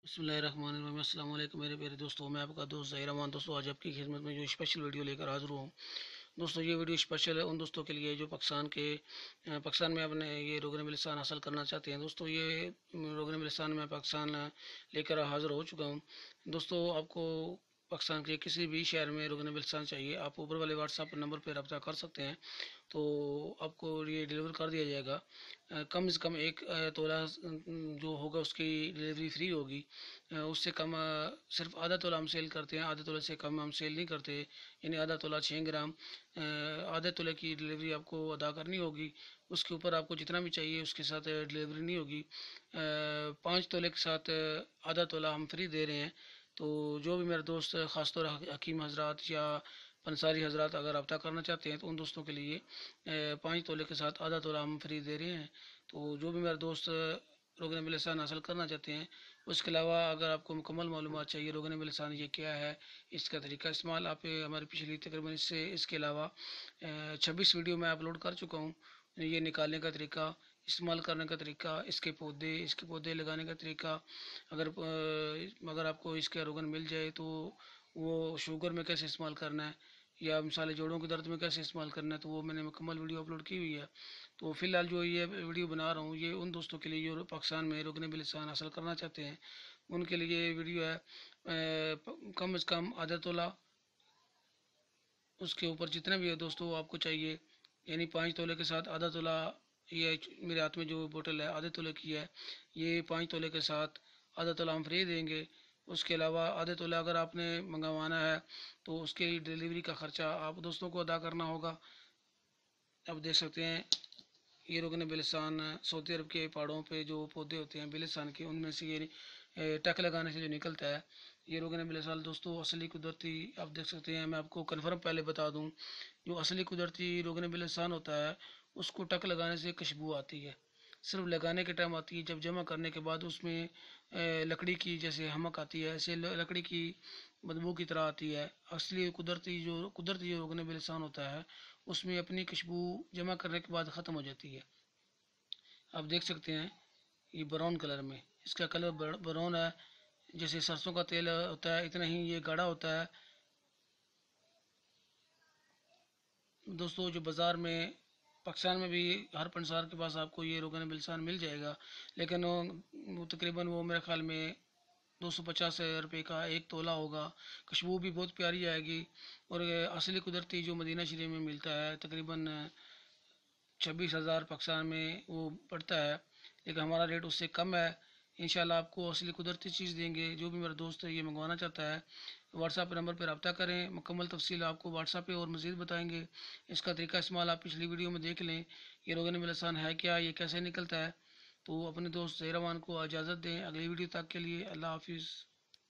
بسم اللہ الرحمن الرحیم۔ السلام علیکم میرے پیارے دوستوں، میں آپ کا دوست ظاہر امان۔ دوستوں آج آپ کی خدمت میں جو اسپیشل ویڈیو لے کر حاضر ہوں دوستوں، یہ ویڈیو اسپیشل ہے ان دوستوں کے لیے جو پاکستان میں اپنے یہ روغن بلسان حاصل کرنا چاہتے ہیں۔ دوستوں یہ روغن بلسان میں پاکستان لے کر حاضر ہو چکا ہوں۔ دوستوں آپ کو پاکستان کے کسی بھی شہر میں روغن بلسان چاہیے، آپ اوپر والے واٹس ایپ نمبر پہ رابطہ کر سکتے ہیں، تو آپ کو یہ ڈیلیور کر دیا جائے گا۔ کم سے کم ایک تولہ جو ہوگا اس کی ڈیلیوری فری ہوگی۔ اس سے کم صرف آدھا تولہ ہم سیل کرتے ہیں، آدھے تولے سے کم ہم سیل نہیں کرتے، یعنی آدھا تولہ 6 گرام آدھے تولے کی ڈیلیوری آپ کو ادا کرنی ہوگی۔ اس کے اوپر آپ کو جتنا بھی چاہیے اس کے ساتھ ڈیلیوری نہیں ہوگی۔ 5 تولے کے ساتھ آدھا تولہ ہم فری دے رہے ہیں، تو جو بھی میرے دوست خاص طور حکیم حضرات یا پنساری حضرات اگر رابطہ کرنا چاہتے ہیں تو ان دوستوں کے لیے 5 تولے کے ساتھ آدھا تولہ ہم فری دے رہے ہیں۔ تو جو بھی میرے دوست روغن بلسان حاصل کرنا چاہتے ہیں، اس کے علاوہ اگر آپ کو مکمل معلومات چاہیے روغن بلسان یہ کیا ہے، اس کا طریقہ استعمال، آپ ہماری پچھلی تقریباً اس کے علاوہ 26 ویڈیو میں اپلوڈ کر چکا ہوں۔ یہ نکالنے کا طریقہ، استعمال کرنے کا طریقہ، اس کے پودے لگانے کا طریقہ، اگر آپ کو اس کا روغن مل جائے تو وہ شوگر میں کیسے استعمال کرنا ہے، یا مثال جوڑوں کے درد میں کیسے استعمال کرنا ہے، تو وہ میں نے مکمل ویڈیو اپلوڈ کی ہوئی ہے۔ تو فی الحال جو یہ ویڈیو بنا رہا ہوں یہ ان دوستوں کے لیے جو پاکستان میں روغن بلسان حاصل کرنا چاہتے ہیں، ان کے لیے یہ ویڈیو ہے۔ کم از کم آدھا تولہ، اس کے اوپر جتنا بھی ہے دوستوں آپ کو چاہیے، یعنی 5 تولے کے ساتھ آدھا تولہ، یہ میرے ہاتھ میں جو بوٹل ہے آدھے تولے کی ہے، یہ 5 تولے کے ساتھ آدھا تولہ ہم فری دیں گے۔ اس کے علاوہ آدھے تولہ اگر آپ نے منگوانا ہے تو اس کے ڈیلیوری کا خرچہ آپ دوستوں کو ادا کرنا ہوگا۔ اب دیکھ سکتے ہیں یہ روغن بلسان سعودی عرب کے پہاڑوں پہ جو پودے ہوتے ہیں بلسان کے، ان میں سے یہ ٹک لگانے سے جو نکلتا ہے یہ روغن بلسان دوستوں اصلی قدرتی، آپ دیکھ سکتے ہیں۔ میں آپ کو کنفرم پہلے بتا دوں، جو اصلی قدرتی روغن بلسان ہوتا ہے اس کو ٹک لگانے سے خوشبو آتی ہے، صرف لگانے کے ٹائم آتی ہے، جب جمع کرنے کے بعد اس میں لکڑی کی جیسے ہمک آتی ہے، ایسے لکڑی کی بدبو کی طرح آتی ہے۔ اصلی قدرتی جو روغن بلسان ہوتا ہے اس میں اپنی خوشبو جمع کرنے کے بعد ختم ہو جاتی ہے۔ آپ دیکھ سکتے ہیں یہ براؤن کلر میں، اس کا کلر براؤن ہے، جیسے سرسوں کا تیل ہوتا ہے اتنا ہی یہ گاڑھا ہوتا ہے۔ دوستوں جو بازار میں پاکستان میں بھی ہر پنسار کے پاس آپ کو یہ روغن بلسان مل جائے گا، لیکن وہ تقریباً وہ میرے خیال میں 250 روپے کا ایک تولہ ہوگا۔ خوشبو بھی بہت پیاری آئے گی، اور اصلی قدرتی جو مدینہ شریف میں ملتا ہے تقریباً 26,000 پاکستان میں وہ پڑتا ہے، لیکن ہمارا ریٹ اس سے کم ہے۔ انشاءاللہ آپ کو اصلی قدرتی چیز دیں گے۔ جو بھی میرا دوست یہ منگوانا چاہتا ہے واٹس ایپ نمبر پہ رابطہ کریں، مکمل تفصیل آپ کو واٹس ایپ پہ اور مزید بتائیں گے۔ اس کا طریقہ استعمال آپ پچھلی ویڈیو میں دیکھ لیں، یہ روغن بلسان ہے کیا، یہ کیسے نکلتا ہے۔ تو اپنے دوست ظاہر امان کو اجازت دیں، اگلی ویڈیو تک کے لیے اللہ حافظ۔